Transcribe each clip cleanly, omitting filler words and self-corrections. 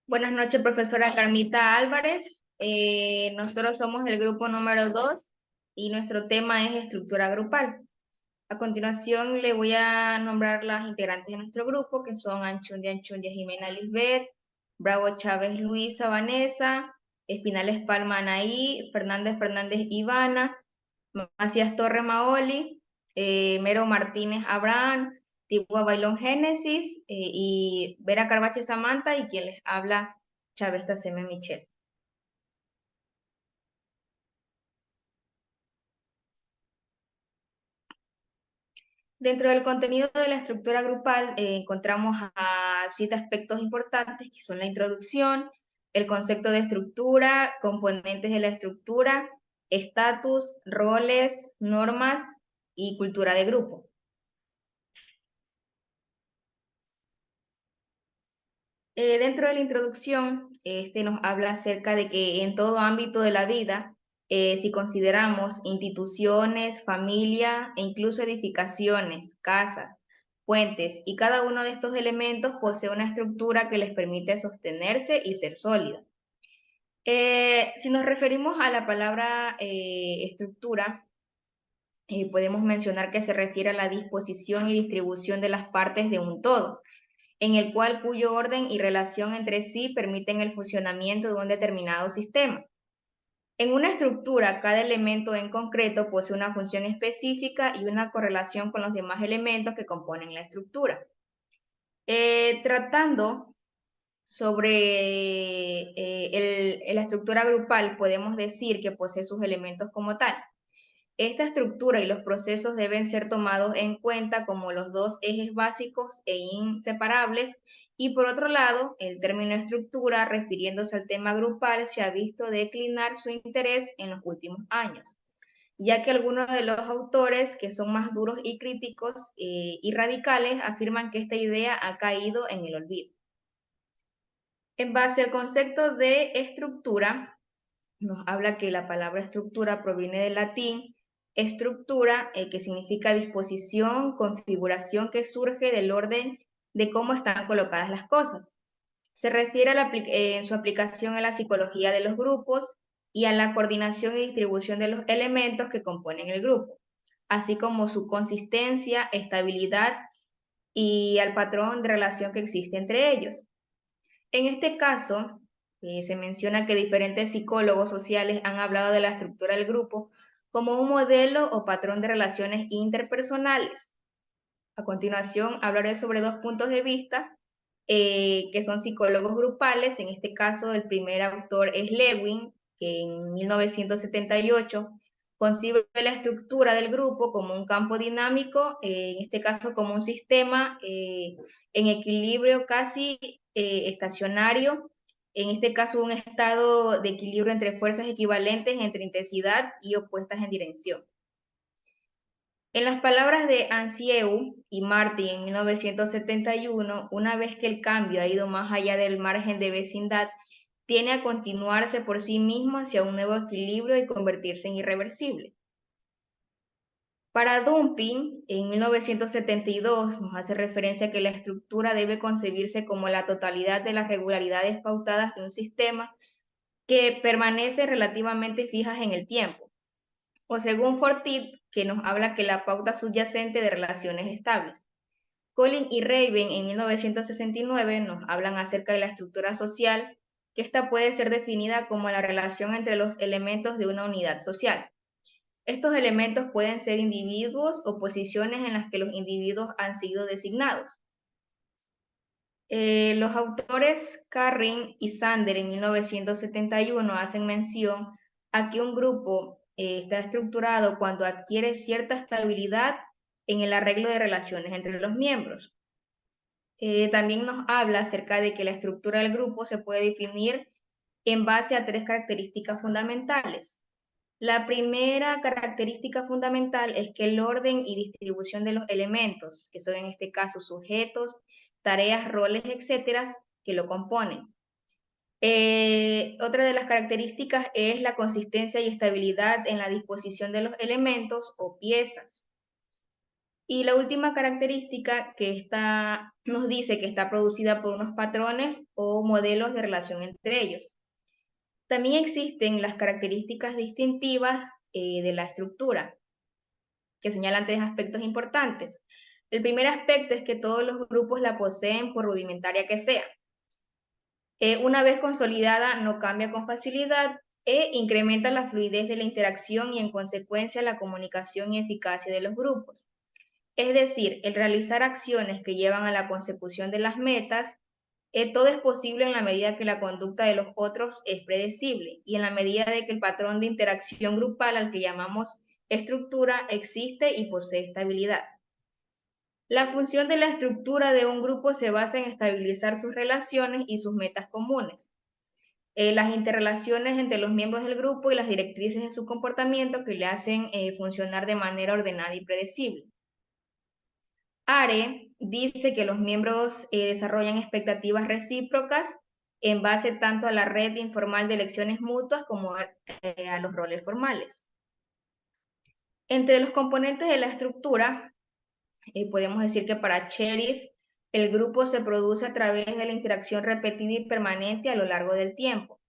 Buenas noches, profesora Carmita Álvarez. Nosotros somos el grupo número 2 y nuestro tema es estructura grupal. A continuación le voy a nombrar las integrantes de nuestro grupo, que son Anchundia Jimena Lisbeth, Bravo Chávez Luisa Vanessa, Espinales Palma Anaí, Fernández Ivana, Macías Torre Maoli, Mero Martínez Abraham, Tigua Bailón Génesis, y Vera Carvache Samantha, y quien les habla, Chávez Taceme Michelle. Dentro del contenido de la estructura grupal encontramos a 7 aspectos importantes, que son la introducción, el concepto de estructura, componentes de la estructura, estatus, roles, normas y cultura de grupo. Dentro de la introducción, este nos habla acerca de que en todo ámbito de la vida, si consideramos instituciones, familia e incluso edificaciones, casas, puentes, y cada uno de estos elementos posee una estructura que les permite sostenerse y ser sólida. Si nos referimos a la palabra estructura, podemos mencionar que se refiere a la disposición y distribución de las partes de un todo, en el cual cuyo orden y relación entre sí permiten el funcionamiento de un determinado sistema. En una estructura, cada elemento en concreto posee una función específica y una correlación con los demás elementos que componen la estructura. Tratando sobre la estructura grupal, podemos decir que posee sus elementos como tal. Esta estructura y los procesos deben ser tomados en cuenta como los dos ejes básicos e inseparables, y por otro lado, el término estructura, refiriéndose al tema grupal, se ha visto declinar su interés en los últimos años, ya que algunos de los autores que son más duros y críticos y radicales afirman que esta idea ha caído en el olvido. En base al concepto de estructura, nos habla que la palabra estructura proviene del latín estructura, que significa disposición, configuración que surge del orden de cómo están colocadas las cosas. Se refiere en su aplicación a la psicología de los grupos y a la coordinación y distribución de los elementos que componen el grupo, así como su consistencia, estabilidad y al patrón de relación que existe entre ellos. En este caso, se menciona que diferentes psicólogos sociales han hablado de la estructura del grupo como un modelo o patrón de relaciones interpersonales. A continuación, hablaré sobre 2 puntos de vista que son psicólogos grupales. En este caso, el primer autor es Lewin, que en 1978 concibe la estructura del grupo como un campo dinámico, en este caso como un sistema en equilibrio casi estacionario, en este caso un estado de equilibrio entre fuerzas equivalentes entre intensidad y opuestas en dirección. En las palabras de Ancieu y Martin en 1971, una vez que el cambio ha ido más allá del margen de vecindad, tiene a continuarse por sí mismo hacia un nuevo equilibrio y convertirse en irreversible. Para Dumping, en 1972, nos hace referencia a que la estructura debe concebirse como la totalidad de las regularidades pautadas de un sistema que permanece relativamente fijas en el tiempo. O según Fortit, que nos habla que la pauta subyacente de relaciones estables. Collin y Raven en 1969 nos hablan acerca de la estructura social, que esta puede ser definida como la relación entre los elementos de una unidad social. Estos elementos pueden ser individuos o posiciones en las que los individuos han sido designados. Los autores Carrin y Sander en 1971 hacen mención a que un grupo está estructurado cuando adquiere cierta estabilidad en el arreglo de relaciones entre los miembros. También nos habla acerca de que la estructura del grupo se puede definir en base a 3 características fundamentales. La primera característica fundamental es que el orden y distribución de los elementos, que son en este caso sujetos, tareas, roles, etcétera, que lo componen. Otra de las características es la consistencia y estabilidad en la disposición de los elementos o piezas. Y la última característica que nos dice que está producida por unos patrones o modelos de relación entre ellos. También existen las características distintivas de la estructura, que señalan tres aspectos importantes. El primer aspecto es que todos los grupos la poseen por rudimentaria que sea. Una vez consolidada, no cambia con facilidad e incrementa la fluidez de la interacción y en consecuencia la comunicación y eficacia de los grupos. Es decir, el realizar acciones que llevan a la consecución de las metas, todo es posible en la medida que la conducta de los otros es predecible y en la medida de que el patrón de interacción grupal al que llamamos estructura existe y posee estabilidad. La función de la estructura de un grupo se basa en estabilizar sus relaciones y sus metas comunes. Las interrelaciones entre los miembros del grupo y las directrices de su comportamiento que le hacen funcionar de manera ordenada y predecible. ARE dice que los miembros desarrollan expectativas recíprocas en base tanto a la red informal de elecciones mutuas como a los roles formales. Entre los componentes de la estructura, podemos decir que para Sheriff, el grupo se produce a través de la interacción repetida y permanente a lo largo del tiempo.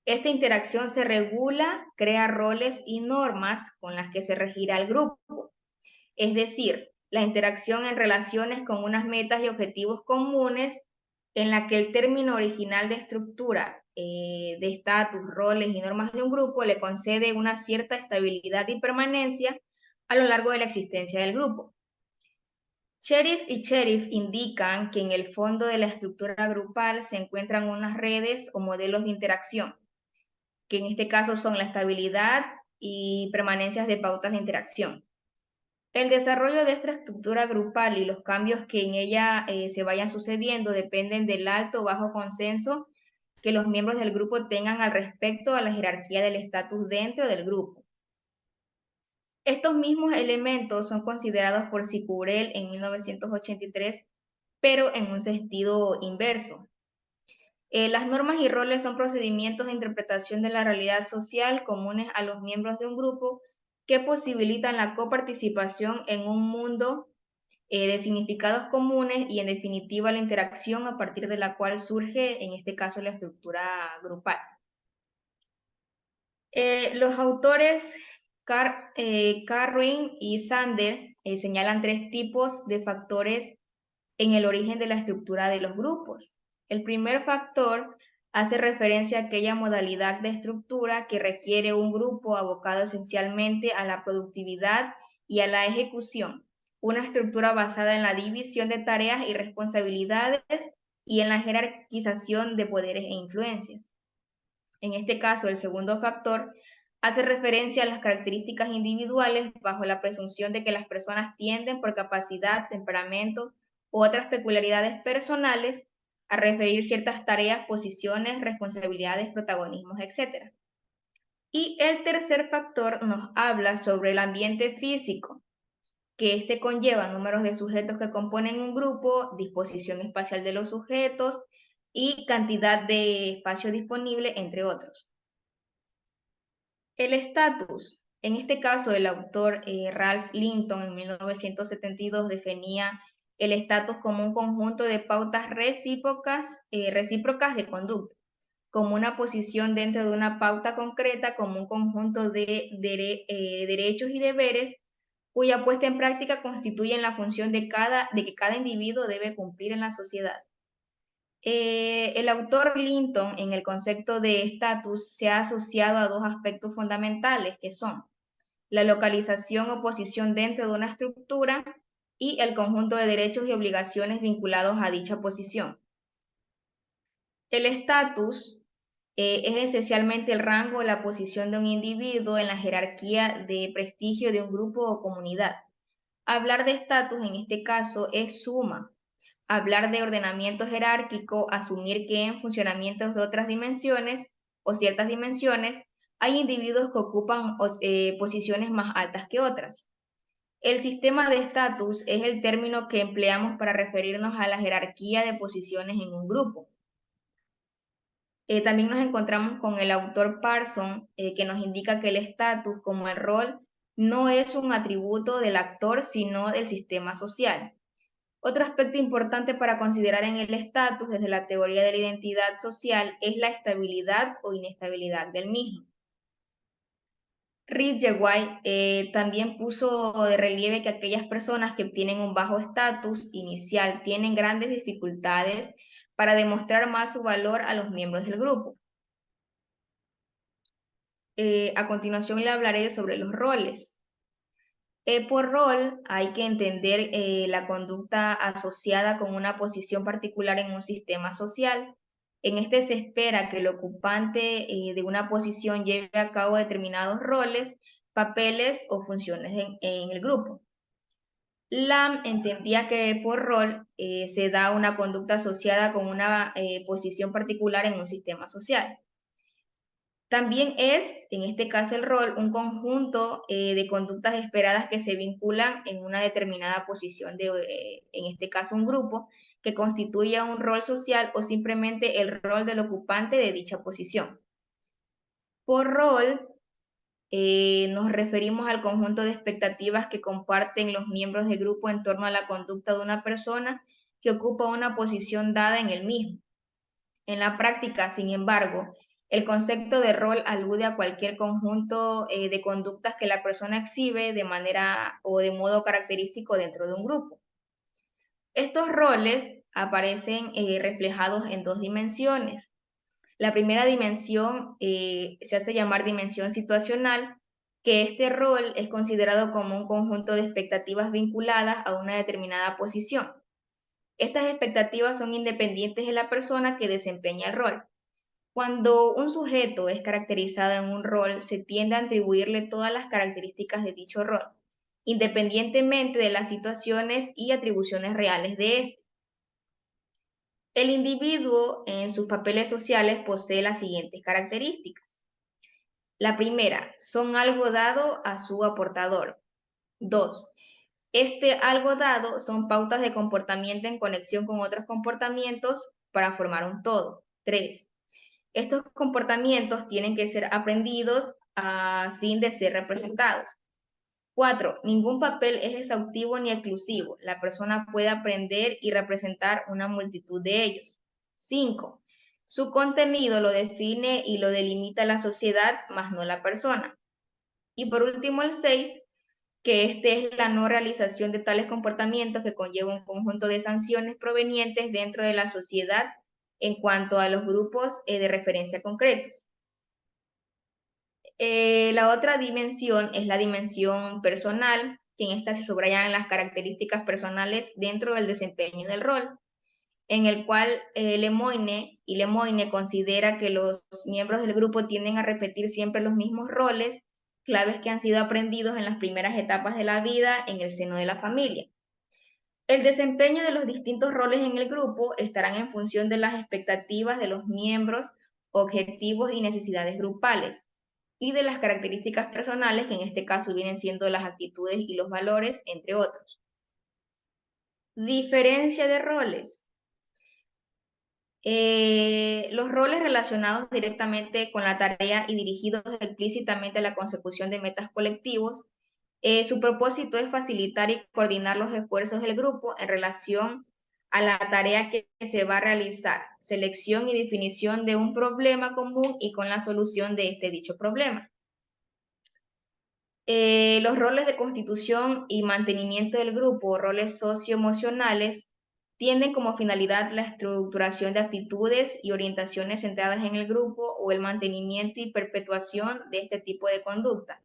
Esta interacción se regula, crea roles y normas con las que se regirá el grupo. Es decir, la interacción en relaciones con unas metas y objetivos comunes en la que el término original de estructura, de estatus, roles y normas de un grupo le concede una cierta estabilidad y permanencia a lo largo de la existencia del grupo. Sheriff y Sheriff indican que en el fondo de la estructura grupal se encuentran unas redes o modelos de interacción, que en este caso son la estabilidad y permanencias de pautas de interacción. El desarrollo de esta estructura grupal y los cambios que en ella se vayan sucediendo dependen del alto o bajo consenso que los miembros del grupo tengan al respecto a la jerarquía del estatus dentro del grupo. Estos mismos elementos son considerados por Sicurel en 1983, pero en un sentido inverso. Las normas y roles son procedimientos de interpretación de la realidad social comunes a los miembros de un grupo que posibilitan la coparticipación en un mundo de significados comunes y en definitiva la interacción a partir de la cual surge en este caso la estructura grupal. Los autores Carwin y Sander señalan tres tipos de factores en el origen de la estructura de los grupos. El primer factor hace referencia a aquella modalidad de estructura que requiere un grupo abocado esencialmente a la productividad y a la ejecución, una estructura basada en la división de tareas y responsabilidades y en la jerarquización de poderes e influencias. En este caso, el segundo factor hace referencia a las características individuales bajo la presunción de que las personas tienden por capacidad, temperamento u otras peculiaridades personales a referir ciertas tareas, posiciones, responsabilidades, protagonismos, etc. Y el tercer factor nos habla sobre el ambiente físico, que este conlleva números de sujetos que componen un grupo, disposición espacial de los sujetos y cantidad de espacio disponible, entre otros. El estatus. En este caso, el autor Ralph Linton en 1972 definía el estatus como un conjunto de pautas recíprocas de conducta, como una posición dentro de una pauta concreta, como un conjunto de derechos y deberes cuya puesta en práctica constituyen la función de que cada individuo debe cumplir en la sociedad. El autor Linton en el concepto de estatus se ha asociado a dos aspectos fundamentales que son la localización o posición dentro de una estructura y el conjunto de derechos y obligaciones vinculados a dicha posición. El estatus es esencialmente el rango o la posición de un individuo en la jerarquía de prestigio de un grupo o comunidad. Hablar de estatus en este caso es suma. Hablar de ordenamiento jerárquico, asumir que en funcionamientos de otras dimensiones o ciertas dimensiones hay individuos que ocupan posiciones más altas que otras. El sistema de estatus es el término que empleamos para referirnos a la jerarquía de posiciones en un grupo. También nos encontramos con el autor Parson, que nos indica que el estatus, como el rol, no es un atributo del actor, sino del sistema social. Otro aspecto importante para considerar en el estatus desde la teoría de la identidad social es la estabilidad o inestabilidad del mismo. Ridgeway también puso de relieve que aquellas personas que obtienen un bajo estatus inicial tienen grandes dificultades para demostrar más su valor a los miembros del grupo. A continuación le hablaré sobre los roles. Por rol hay que entender la conducta asociada con una posición particular en un sistema social. En este se espera que el ocupante de una posición lleve a cabo determinados roles, papeles o funciones en el grupo. Lam entendía que por rol se da una conducta asociada con una posición particular en un sistema social. También es, en este caso el rol, un conjunto de conductas esperadas que se vinculan en una determinada posición en este caso un grupo, que constituya un rol social o simplemente el rol del ocupante de dicha posición. Por rol, nos referimos al conjunto de expectativas que comparten los miembros del grupo en torno a la conducta de una persona que ocupa una posición dada en el mismo. En la práctica, sin embargo, el concepto de rol alude a cualquier conjunto de conductas que la persona exhibe de manera o de modo característico dentro de un grupo. Estos roles aparecen reflejados en dos dimensiones. La primera dimensión se hace llamar dimensión situacional, que este rol es considerado como un conjunto de expectativas vinculadas a una determinada posición. Estas expectativas son independientes de la persona que desempeña el rol. Cuando un sujeto es caracterizado en un rol, se tiende a atribuirle todas las características de dicho rol, independientemente de las situaciones y atribuciones reales de éste. El individuo en sus papeles sociales posee las siguientes características. La primera, son algo dado a su aportador. 2. Este algo dado son pautas de comportamiento en conexión con otros comportamientos para formar un todo. 3. Estos comportamientos tienen que ser aprendidos a fin de ser representados. 4. Ningún papel es exhaustivo ni exclusivo. La persona puede aprender y representar una multitud de ellos. 5. Su contenido lo define y lo delimita la sociedad, más no la persona. Y por último, el 6, que es la no realización de tales comportamientos que conlleva un conjunto de sanciones provenientes dentro de la sociedad en cuanto a los grupos de referencia concretos. La otra dimensión es la dimensión personal, que en esta se subrayan las características personales dentro del desempeño del rol, en el cual Lemoine considera que los miembros del grupo tienden a repetir siempre los mismos roles, claves que han sido aprendidos en las primeras etapas de la vida en el seno de la familia. El desempeño de los distintos roles en el grupo estarán en función de las expectativas de los miembros, objetivos y necesidades grupales, y de las características personales, que en este caso vienen siendo las actitudes y los valores, entre otros. Diferencia de roles. Los roles relacionados directamente con la tarea y dirigidos explícitamente a la consecución de metas colectivos, su propósito es facilitar y coordinar los esfuerzos del grupo en relación a la tarea que se va a realizar, selección y definición de un problema común y con la solución de este dicho problema. Los roles de constitución y mantenimiento del grupo, roles socioemocionales, tienen como finalidad la estructuración de actitudes y orientaciones centradas en el grupo o el mantenimiento y perpetuación de este tipo de conducta.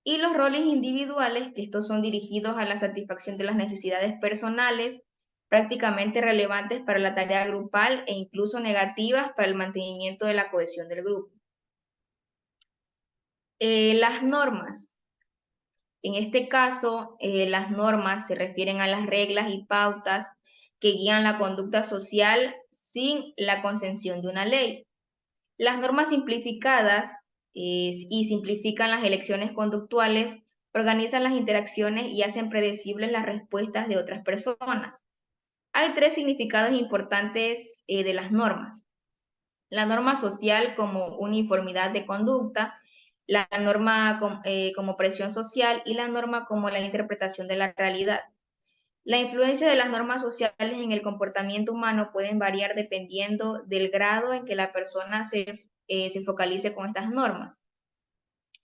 Y los roles individuales, que estos son dirigidos a la satisfacción de las necesidades personales, prácticamente relevantes para la tarea grupal e incluso negativas para el mantenimiento de la cohesión del grupo. Las normas. En este caso, las normas se refieren a las reglas y pautas que guían la conducta social sin la concesión de una ley. Las normas simplificadas y simplifican las elecciones conductuales, organizan las interacciones y hacen predecibles las respuestas de otras personas. Hay tres significados importantes de las normas. La norma social como uniformidad de conducta. la norma como presión social y la norma como la interpretación de la realidad. La influencia de las normas sociales en el comportamiento humano pueden variar dependiendo del grado en que la persona se focalice con estas normas.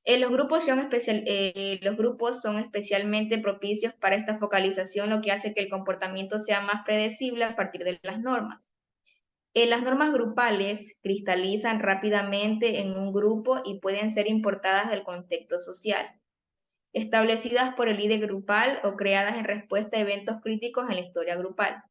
Los grupos son especialmente propicios para esta focalización, lo que hace que el comportamiento sea más predecible a partir de las normas. Las normas grupales cristalizan rápidamente en un grupo y pueden ser importadas del contexto social, establecidas por el líder grupal o creadas en respuesta a eventos críticos en la historia grupal.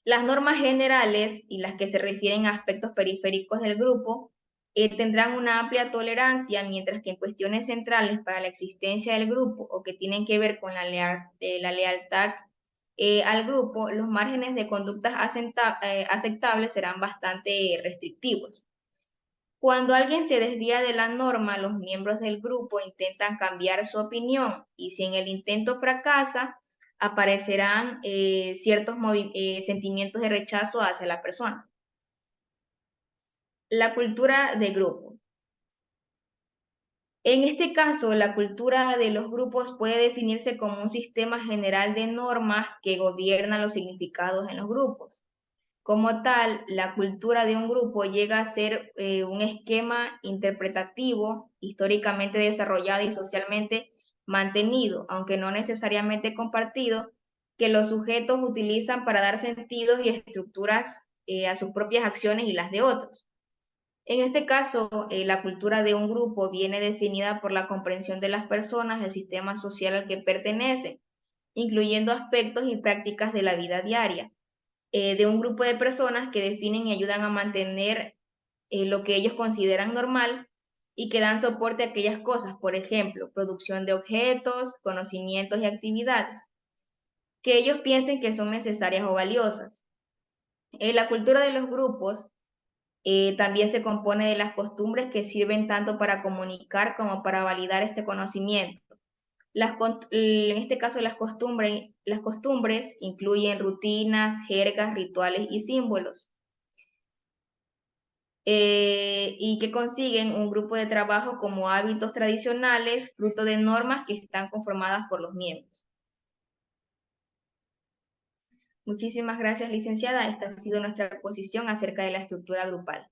Las normas generales y las que se refieren a aspectos periféricos del grupo tendrán una amplia tolerancia, mientras que en cuestiones centrales para la existencia del grupo o que tienen que ver con la lealtad al grupo, los márgenes de conductas aceptables serán bastante restrictivos. Cuando alguien se desvía de la norma, los miembros del grupo intentan cambiar su opinión y si en el intento fracasa, aparecerán ciertos sentimientos de rechazo hacia la persona. La cultura de grupo. En este caso, la cultura de los grupos puede definirse como un sistema general de normas que gobierna los significados en los grupos. Como tal, la cultura de un grupo llega a ser un esquema interpretativo históricamente desarrollado y socialmente mantenido, aunque no necesariamente compartido, que los sujetos utilizan para dar sentidos y estructuras a sus propias acciones y las de otros. En este caso, la cultura de un grupo viene definida por la comprensión de las personas del sistema social al que pertenecen, incluyendo aspectos y prácticas de la vida diaria de un grupo de personas que definen y ayudan a mantener lo que ellos consideran normal y que dan soporte a aquellas cosas, por ejemplo, producción de objetos, conocimientos y actividades, que ellos piensen que son necesarias o valiosas. La cultura de los grupos también se compone de las costumbres que sirven tanto para comunicar como para validar este conocimiento. En este caso, las costumbres incluyen rutinas, jergas, rituales y símbolos, y que consiguen un grupo de trabajo como hábitos tradicionales, fruto de normas que están conformadas por los miembros. Muchísimas gracias, licenciada. Esta ha sido nuestra exposición acerca de la estructura grupal.